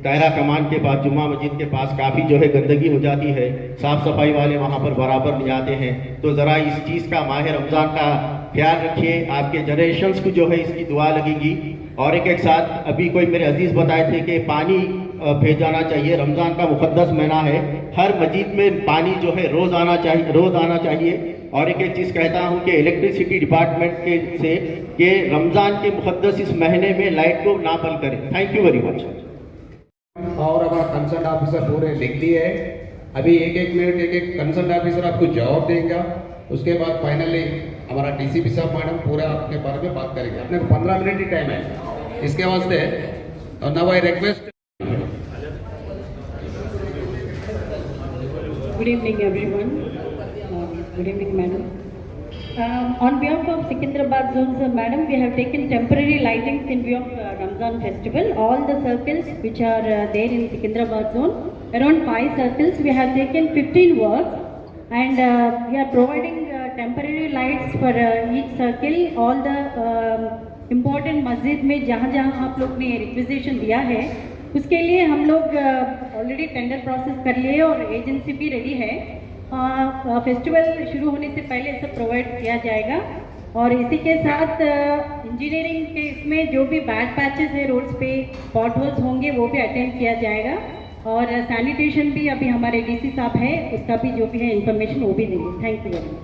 दायरा कमान के पास, जुम्मा मस्जिद के पास काफ़ी जो है गंदगी हो जाती है, साफ़ सफाई वाले वहाँ पर बराबर नहीं आते हैं। तो ज़रा इस चीज़ का माह रमज़ान का ख्याल रखिए, आपके जनरेशन्स को जो है इसकी दुआ लगेगी। और एक साथ अभी कोई मेरे अजीज़ बताए थे कि पानी भेजाना चाहिए, रमज़ान का मुक़द्दस महीना है, हर मस्जिद में पानी जो है रोज़ आना चाहिए। और एक चीज़ कहता हूँ कि इलेक्ट्रिसिटी डिपार्टमेंट के से कि रमज़ान के मुक़द्दस इस महीने में लाइट को ना बंद करें। Thank you very much. और हमारा कंसर्न ऑफिसर पूरे लिख लिए है। अभी एक मिनट एक कंसर्न ऑफिसर आपको जवाब देगा, उसके बाद फाइनली हमारा DCP साहब मैडम पूरा अपने बारे में बात करेंगे। अपने 15 मिनट ही टाइम है इसके वास्ते। और now I request. Good evening, everyone. Good evening, madam. On behalf of Secunderabad Zone, sir, madam, we have taken temporary lightings in view of Ramzan festival. All the circles which are there in Secunderabad Zone, around 5 circles, we have taken 15 works, and we are providing temporary lights for each circle. All the important मस्जिद में जहाँ जहाँ आप लोग ने requisition दिया है उसके लिए हम लोग ऑलरेडी टेंडर प्रोसेस कर लिए और एजेंसी भी रेडी है। फेस्टिवल शुरू होने से पहले सब प्रोवाइड किया जाएगा। और इसी के साथ इंजीनियरिंग के इसमें जो भी बैड पैचेस है रोड्स पे, पॉट होल्स होंगे, वो भी अटेंड किया जाएगा। और सैनिटेशन भी अभी हमारे DC साहब है, उसका भी जो भी है इंफॉर्मेशन वो भी देंगे। Thank you very much.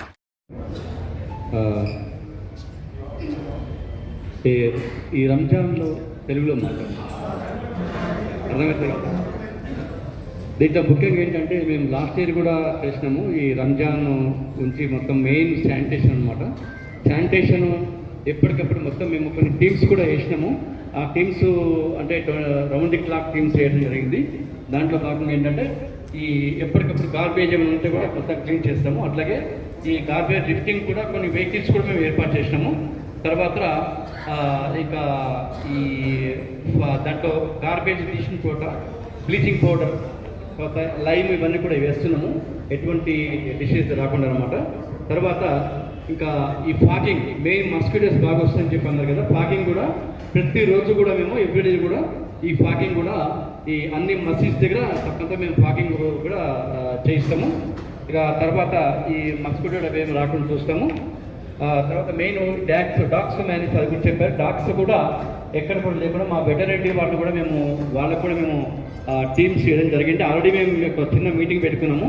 ఈ రంజాన్లో తెలుగులో మాట్లాడాలి అర్థమవుతుంది. దీంట్లో ముఖ్యంగా ఏంటంటే మేము లాస్ట్ ఇయర్ కూడా చేసినాము ఈ రంజాన్ గురించి మొత్తం మెయిన్ శానిటేషన్ అనమాట. శానిటేషన్ ఎప్పటికప్పుడు మొత్తం మేము కొన్ని టీమ్స్ కూడా వేసినాము. ఆ టీమ్స్ అంటే రౌండ్ ది క్లాక్ టీమ్స్ వేయడం జరిగింది. దాంట్లో భాగంగా ఏంటంటే ఈ ఎప్పటికప్పుడు గార్బేజ్ ఏమైనా ఉంటే కూడా మొత్తం క్లీన్ చేస్తాము. అట్లాగే ఈ గార్బేజ్ లిఫ్టింగ్ కూడా కొన్ని వెహికల్స్ కూడా మేము ఏర్పాటు చేసినాము. తర్వాత ఇక ఈ దాంట్లో గార్బేజ్ తీసిన చోట బ్లీచింగ్ పౌడర్, లైమ్ ఇవన్నీ కూడా వేస్తున్నాము, ఎటువంటి డిసీజ్ రాకుండా అనమాట. తర్వాత ఇంకా ఈ ఫాగింగ్, మెయిన్ మస్కిటోస్ బాగా వస్తుందని చెప్పి అన్నారు కదా, ఫాగింగ్ కూడా ప్రతిరోజు కూడా మేము ఎవ్రీడే కూడా ఈ ఫాగింగ్ కూడా ఈ అన్ని మసీద్ దగ్గర తప్పకుండా మేము ఫాగింగ్ కూడా చేయిస్తాము. ఇక తర్వాత ఈ మస్కిటో అవేమి రాకుండా చూస్తాము. తర్వాత మెయిన్ డాగ్స్ మేనేజ్ అది కూడా చెప్పారు. డాగ్స్ కూడా ఎక్కడ కూడా లేకుండా మా వెటర్నరీ వాళ్ళు కూడా వాళ్ళకు కూడా మేము టీమ్స్ చేయడం జరిగింది. ఆల్రెడీ మేము ఒక చిన్న మీటింగ్ పెట్టుకున్నాము.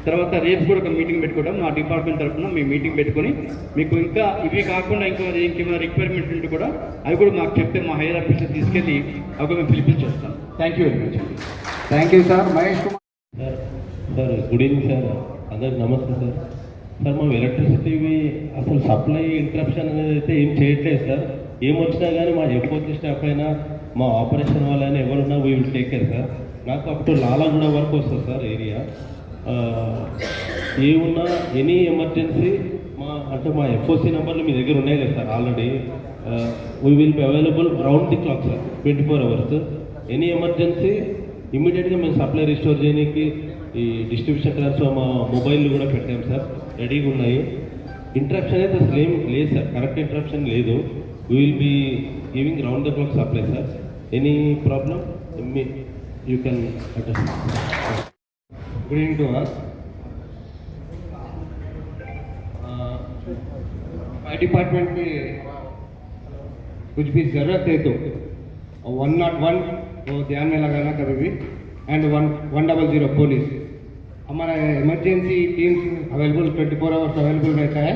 తర్వాత రేపు కూడా ఒక మీటింగ్ పెట్టుకుంటాం మా డిపార్ట్మెంట్ తరఫున. మేము మీటింగ్ పెట్టుకుని మీకు ఇంకా ఇవి కాకుండా ఇంకేమైనా రిక్వైర్మెంట్ ఉంటే కూడా అవి కూడా మాకు చెప్తే మా హైయర్ ఆఫీసర్ తీసుకెళ్ళి అవి మేము ఫిలిపిల్ చేస్తాం. Thank you very much. Thank you sir. Mahesh Kumar. Sir good evening sir, అందరికి నమస్తే సార్. సార్ మా ఎలక్ట్రిసిటీ అసలు సప్లై ఇంటరప్షన్ అనేది అయితే ఏం చేయట్లేదు సార్. ఏమొచ్చినా కానీ మా ఎఫ్ఓసి స్టాఫ్ అయినా మా ఆపరేషన్ వాళ్ళైనా ఎవరున్నా we will take care sir. నాకు అప్ టు లాలాగూడ వరకు వస్తుంది సార్ ఏరియా. ఏమున్నా ఎనీ ఎమర్జెన్సీ మా ఎఫ్ఓసి నెంబర్లు మీ దగ్గర ఉన్నాయి కదా sir already. We will be available round the clock sir, 24 hours. Any emergency ఇమ్మీడియట్గా మేము సప్లై రిస్టోర్ చేయడానికి ఈ డిస్ట్రిబ్యూషన్ సెంటర్స్ మా మొబైల్ కూడా పెట్టాం సార్, రెడీగా ఉన్నాయి. ఇంటరప్షన్ అయితే అసలు ఏం లేదు సార్, కరెక్ట్ ఇంటరప్షన్ లేదు. We will be giving round the clock supply sir. Any problem you can address. Good evening to all. Fire department में कुछ भी ज़रूरत है तो 101 वो ध्यान में लगाना कभी भी, एंड 100 पुलिस. हमारा emergency teams available 24 hours available रहता है.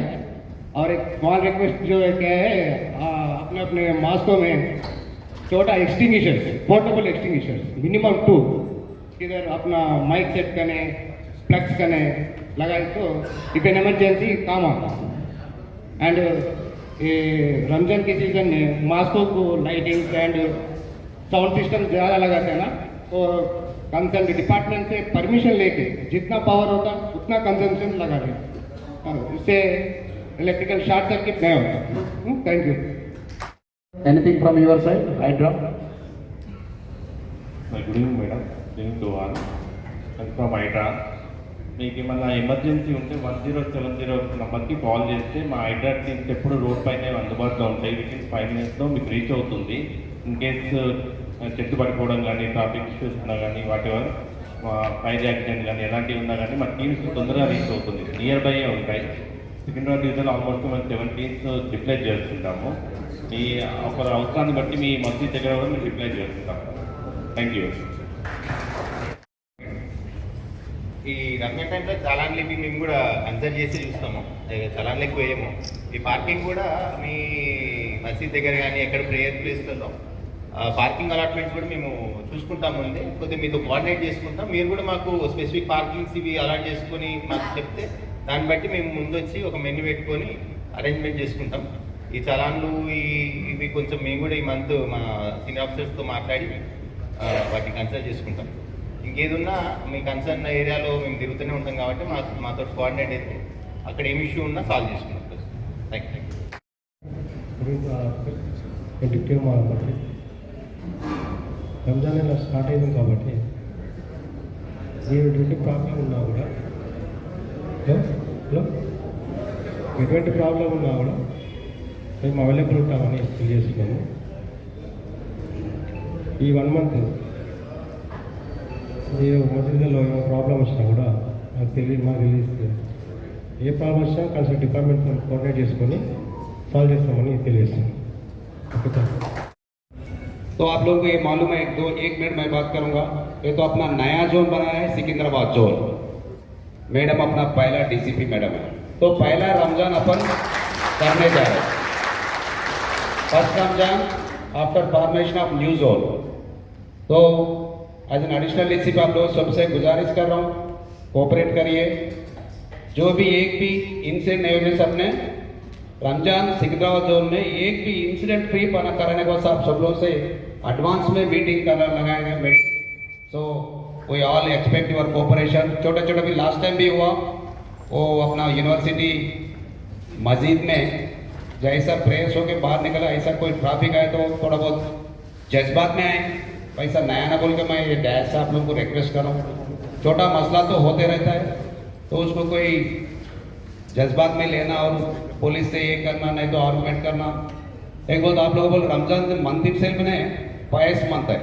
और एक स्मॉल रिक्वेस्ट जो है क्या है, अपने अपने मास्कों में छोटा एक्सटिंग्विशर्स, पोर्टेबल एक्सटिंग्विशर्स मिनिमम 2 इधर अपना माइक सेट करने, प्लग्स करने लगाए तो इफ एन इमरजेंसी काम आता. एंड ये रमजान के सीजन में मास्कों को लाइटिंग एंड साउंड सिस्टम ज़्यादा लगाते हैं ना, तो कंसर्न डिपार्टमेंट से परमिशन लेके जितना पावर होता उतना कंजम्पशन लगा दें, इससे इलेक्ट्रिकल शॉर्ट सर्किट नहीं होता. Thank you. Anything from your side, Hydra? Good evening madam, దీనికి టు ఆల్ ఫ్రమ్ హైడ్రా. మీకు ఏమన్నా ఎమర్జెన్సీ ఉంటే 1070 నెంబర్కి కాల్ చేస్తే మా హైడ్రా టీమ్స్ ఎప్పుడు రోడ్ పైన అందుబాటులో ఉంటాయి. వితిన్ 5 minutesలో మీకు రీచ్ అవుతుంది. ఇన్ కేస్ చెట్టు పడిపోవడం కానీ, ట్రాఫిక్ ఇష్యూస్ ఉన్నా కానీ, వాటెవర్ ఫైర్ యాక్సిడెంట్ కానీ ఎలాంటివి ఉన్నా కానీ మా టీమ్స్ తొందరగా రీచ్ అవుతుంది. నియర్ బై ఉంటాయి. సికింద్రాబాద్ డివిజన్ ఆల్మోస్ట్ మేము 7 teams డిప్లై చేస్తుంటాము. మీ ఒక అవసరాన్ని బట్టి మీ మసీద్ దగ్గర కూడా మేము డిప్లై చేస్తుంటాము. Thank you. ఈ రంజాన్ టైంలో చలాన్ లిపి మేము కూడా కన్సల్ట్ చేసి చూస్తాము, చలాన్లు ఎక్కువ వేయము. ఈ పార్కింగ్ కూడా మీ మసీద్ దగ్గర కానీ ఎక్కడ ప్రేయర్ ప్లేస్లలో పార్కింగ్ అలాట్మెంట్స్ కూడా మేము చూసుకుంటాం. ముందే కొద్దిగా మీతో కోఆర్డినేట్ చేసుకుంటాం. మీరు కూడా మాకు స్పెసిఫిక్ పార్కింగ్స్ ఇవి అలాట్ చేసుకొని మాకు చెప్తే దాన్ని బట్టి మేము ముందు వచ్చి ఒక మెనూ పెట్టుకొని అరేంజ్మెంట్ చేసుకుంటాం. ఈ చలాన్లు ఇవి కొంచెం మేము కూడా ఈ మంత్ మా సీనియర్ ఆఫీసర్స్తో మాట్లాడి వాటిని కన్సల్ట్ చేసుకుంటాం. ఇంకేదున్నా మీ కన్సర్న్ ఏరియాలో మేము తిరుగుతూనే ఉంటాం కాబట్టి మాతో కోఆర్డినేట్ అయితే అక్కడ ఏమి ఇష్యూ ఉన్నా సాల్వ్ చేసుకుంటాం. Thank you. రంజాన్ నెల స్టార్ట్ అయింది కాబట్టి మీరు ఎటువంటి ప్రాబ్లం ఉన్నా కూడా ఎటువంటి ప్రాబ్లం ఉన్నా కూడా మేము అవైలబుల్ ఉంటామని తెలియజేస్తున్నాము. ఈ 1 month మీరు మసీదులో ఏమైనా ప్రాబ్లం వచ్చినా కూడా మాకు తెలియజేస్తే ఏ ప్రాబ్లం వచ్చినా కన్సల్ట్ డిపార్ట్మెంట్ కోఆర్డినేట్ చేసుకొని సాల్వ్ చేస్తామని తెలియజేస్తాం. Okay sir. तो आप लोगों को ये मालूम है, 1 मिनट मैं बात करूंगा. ये तो अपना नया जोन बना है सिकंदराबाद जोन. मैडम अपना पहला डीसीपी मैडम है, तो पहला रमजान अपन करने जा रहे हैं. First Ramzan after formation of new zone. तो एज एन एडिशनल डीसीपी आप लोग सबसे गुजारिश कर रहा हूँ, कोऑपरेट करिए. जो भी एक भी इंसिडेंट नहीं होने सबने रमजान सिकंदराबाद जोन में एक भी इंसिडेंट फ्री कराने को सब लोग से एडवांस में मीटिंग करना लगाएंगे. So we all expect your cooperation. छोटा छोटा भी लास्ट टाइम भी हुआ, वो अपना यूनिवर्सिटी मस्जिद में जैसा प्रेयर्स होके बाहर निकला, ऐसा कोई ट्रैफिक आए तो थोड़ा बहुत जज्बात में आए, वैसा नया ना बोल के मैं ये डैश से आप लोगों को रिक्वेस्ट कर रहा हूँ. छोटा मसला तो होते रहता है, तो उसको कोई जज्बात में लेना और पुलिस से ये करना, नहीं तो आर्गुमेंट करना. एक बात आप लोगों बोल, रमजान मंथ इटसेल्फ में पायस मंथ है,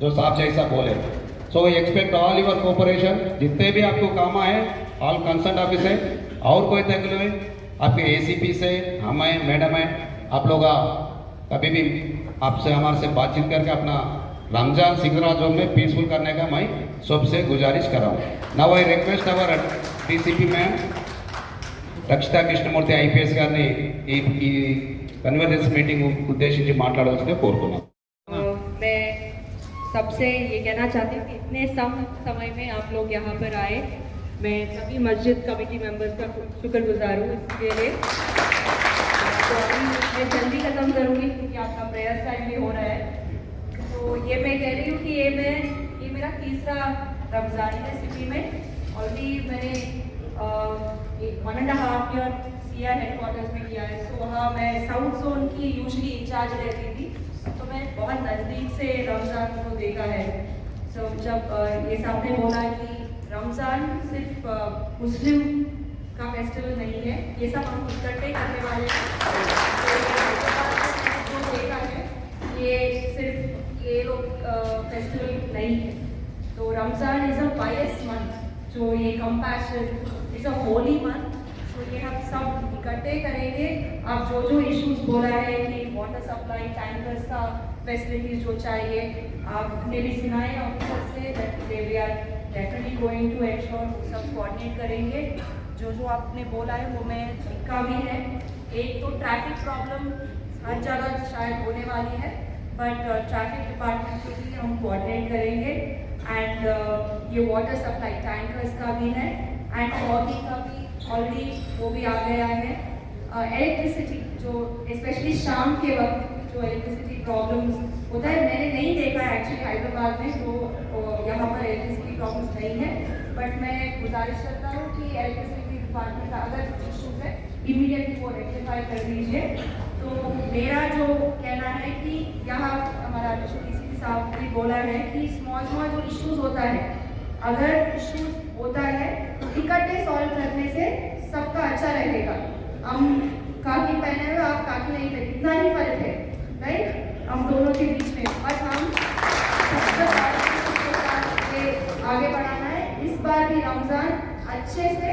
जो साहब जैसा बोले. सो एक्सपेक्ट ऑल योर कोऑपरेशन. जितने भी आपको काम आए, ऑल कंसर्न ऑफिस है, और कोई तकलीफ है आपके एसीपी से, हम हैं, मैडम है, आप लोग कभी भी आपसे हमारे से बातचीत करके अपना रमजान सिकंदराबाद जोन में पीसफुल करने का मैं सबसे गुजारिश कर रहा हूँ. Now I request our DCP ma'am Rakshita Krishnamurthy IPS గారిని ఈ కన్వర్జెన్స్ మీటింగ్ ఉద్దేశించి మాట్లాడాల్సిందిగా కోరుతున్నాను. मैं सबसे ये कहना चाहती हूँ कि इतने समय में आप लोग यहाँ पर आए, मैं सभी मस्जिद कमेटी मेंबर्स का शुक्रगुजार हूँ इसके लिए। तो अभी मैं जल्दी ख़त्म करूँगी क्योंकि आपका प्रेयर टाइम भी हो रहा है। तो ये मैं कह रही हूँ कि ये मेरा तीसरा रमज़ान है सिटी में। ऑलरेडी मैंने 1.5 ईयर CR हेडक्वार्टर्स में किया है। तो वहाँ मैं साउथ जोन की यूजली इंचार्ज रहती थी, तो मैं बहुत नज़दीक से रमज़ान को देखा है। तो जब ये सामने बोला कि रमज़ान सिर्फ मुस्लिम का फेस्टिवल नहीं है, ये सब हम इकट्ठे करने वाले हैं। जो देखा है ये सिर्फ ये लोग फेस्टिवल नहीं है। तो Ramzan is a pious month, जो ये compassion is a holy month. तो ये हम सब इकट्ठे करेंगे। आप जो इश्यूज बोला है कि वाटर सप्लाई, टैंकर्स का फैसिलिटीज जो चाहिए, आपने भी सुना है ऑफिसर से that we are definitely going to ensure सब कोऑर्डिनेट करेंगे। जो आपने बोला है वो मैं लिखा भी है। एक तो ट्रैफिक प्रॉब्लम हर जगह शायद होने वाली है, बट ट्रैफिक डिपार्टमेंट के लिए हम कोऑर्डिनेट करेंगे। एंड ये वाटर सप्लाई टैंकर्स का भी है एंड फॉगी का भी ऑलरेडी वो भी आ गया है। इलेक्ट्रिसिटी जो स्पेशली शाम के वक्त जो इलेक्ट्रिसिटी प्रॉब्लम्स होता है, मैंने नहीं देखा है एक्चुअली हैदराबाद में, तो यहाँ पर इलेक्ट्रिसिटी प्रॉब्लम्स नहीं है। बट मैं गुजारिश करता हूँ कि इलेक्ट्रिसिटी डिपार्टमेंट का अगर कुछ इशूज़ है इमीडिएटली वो रेक्टिफाई कर दीजिए। तो मेरा जो कहना है कि यहाँ हमारा DCP साहब ने बोला है कि स्मॉल जो इश्यूज़ होता है, अगर इश्यूज़ होता है तो इकट्ठे सॉल्व करने से सबका अच्छा रहेगा। हम काकी पहने हुए, आप काकी नहीं पहने, इतना ही फर्क है, राइट, हम दोनों के बीच में। बट हम आगे बढ़ाना है। इस बार भी रमज़ान अच्छे से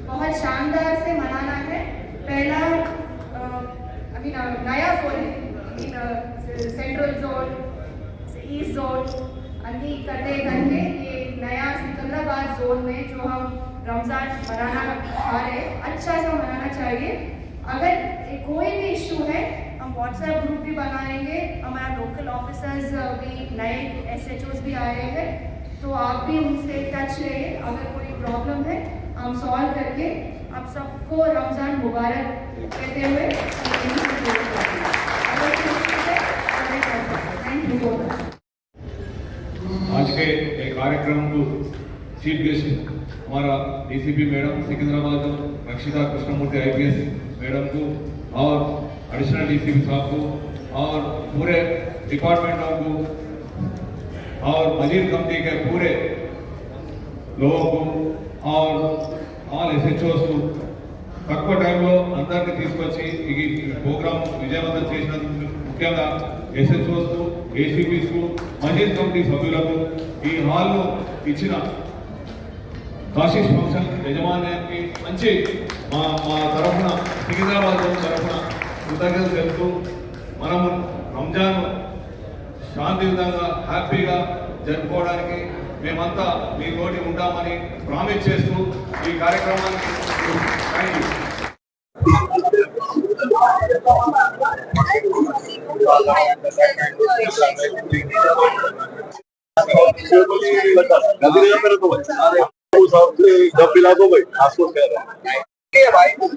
बहुत शानदार से मनाना है। पहला अभी नया जोन है, सेंट्रल जोन, ईस्ट जोन, अन्य इकट्ठे करके ये नया सिकंदराबाद जोन में जो हम रमज़ान मनाना चाह रहे हैं, अच्छा सा मनाना चाहिए। अगर कोई भी इशू है हम व्हाट्सएप ग्रुप भी बनाएंगे। हमारा लोकल ऑफिसर्स भी, नए SHOs भी आए हैं, तो आप भी उनसे टच रहिए। अगर कोई प्रॉब्लम है हम सॉल्व करके आप सबको रमज़ान मुबारक कहते हुए थैंक यू सो मच। आज के एक कार्यक्रम को चीफ गेस्ट हमारा DCP मैडम सिकंदराबाद रक्षिता कृष्णमूर्ति IPS मैडम को और एडिशनल DCP साहब को और पूरे डिपार्टमेंटों को और मजीद कमेटी के पूरे लोगों को और ఆల్ SHOs తక్కువ టైంలో అందరినీ తీసుకొచ్చి ఈ ప్రోగ్రామ్ విజయవంతం చేసినందుకు ముఖ్యంగా SHOs కు, ACPs కు, మజీద్ కమిటీ సభ్యులకు, ఈ హాల్ను ఇచ్చిన కాశీష్ ఫంక్షన్ యజమాన్యానికి మంచి మా తరఫున సికింద్రాబాద్ తరఫున కృతజ్ఞతలు తెలుపుతూ మనము రంజాన్ శాంతియుతంగా హ్యాపీగా జరుపుకోవడానికి మేమంతా మీతోటి ఉంటామని ప్రామిస్ చేస్తూ ఈ కార్యక్రమానికి जब पिला दो भाई, आपको कह रहा हूँ।